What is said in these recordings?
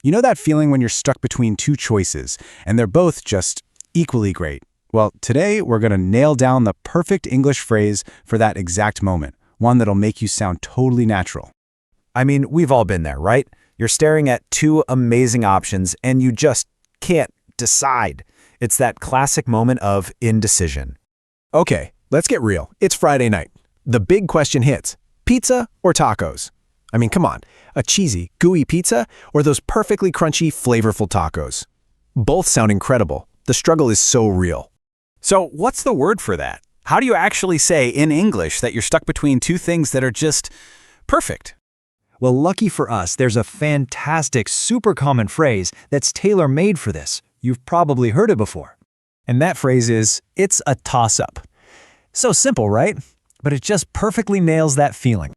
You know that feeling when you're stuck between two choices, and they're both just equally great? Well, today we're going to nail down the perfect English phrase for that exact moment, one that'll make you sound totally natural. I mean, we've all been there, right? You're staring at two amazing options and you just can't decide. It's that classic moment of indecision. Okay, let's get real. It's Friday night. The big question hits. Pizza or tacos? I mean, come on. A cheesy, gooey pizza or those perfectly crunchy, flavorful tacos? Both sound incredible. The struggle is so real. So what's the word for that? How do you actually say in English that you're stuck between two things that are just perfect? Well, lucky for us, there's a fantastic, super common phrase that's tailor-made for this. You've probably heard it before. And that phrase is, it's a toss-up. So simple, right? But it just perfectly nails that feeling.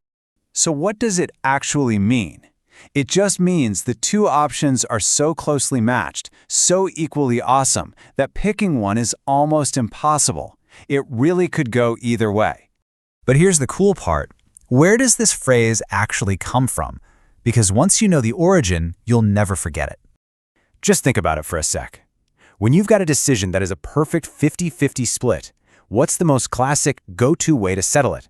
So what does it actually mean? It just means the two options are so closely matched, so equally awesome, that picking one is almost impossible. It really could go either way. But here's the cool part. Where does this phrase actually come from? Because once you know the origin, you'll never forget it. Just think about it for a sec. When you've got a decision that is a perfect 50-50 split, what's the most classic go-to way to settle it?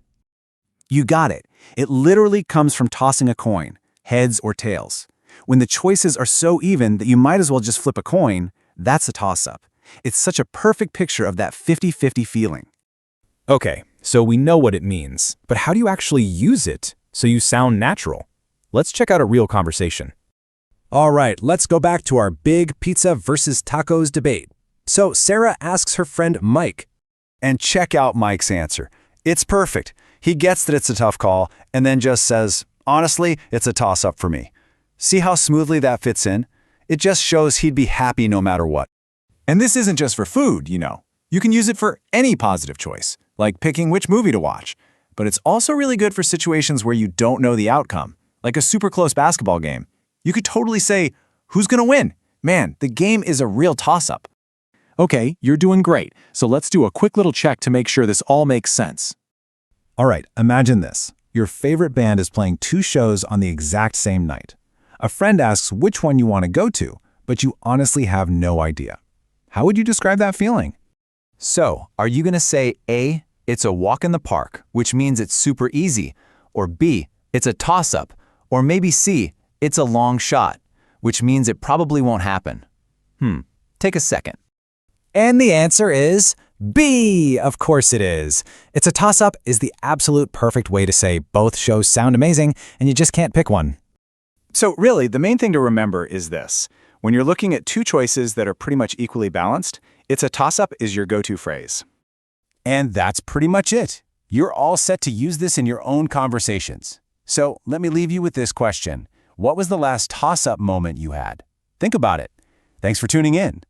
You got it. It literally comes from tossing a coin, heads or tails. When the choices are so even that you might as well just flip a coin, that's a toss-up. It's such a perfect picture of that 50-50 feeling. Okay, so we know what it means, but how do you actually use it so you sound natural? Let's check out a real conversation. All right, let's go back to our big pizza versus tacos debate. So Sarah asks her friend Mike. And check out Mike's answer. It's perfect. He gets that it's a tough call and then just says, honestly, it's a toss-up for me. See how smoothly that fits in? It just shows he'd be happy no matter what. And this isn't just for food, you know. You can use it for any positive choice, like picking which movie to watch. But it's also really good for situations where you don't know the outcome, like a super close basketball game. You could totally say, who's gonna win? Man, the game is a real toss-up. Okay, you're doing great, so let's do a quick little check to make sure this all makes sense. All right, imagine this. Your favorite band is playing two shows on the exact same night. A friend asks which one you want to go to, but you honestly have no idea. How would you describe that feeling? So, are you going to say A, it's a walk in the park, which means it's super easy, or B, it's a toss-up, or maybe C, it's a long shot, which means it probably won't happen? Take a second. And the answer is B. Of course it is. It's a toss-up is the absolute perfect way to say both shows sound amazing and you just can't pick one. So really, the main thing to remember is this. When you're looking at two choices that are pretty much equally balanced, it's a toss-up is your go-to phrase. And that's pretty much it. You're all set to use this in your own conversations. So let me leave you with this question. What was the last toss-up moment you had? Think about it. Thanks for tuning in.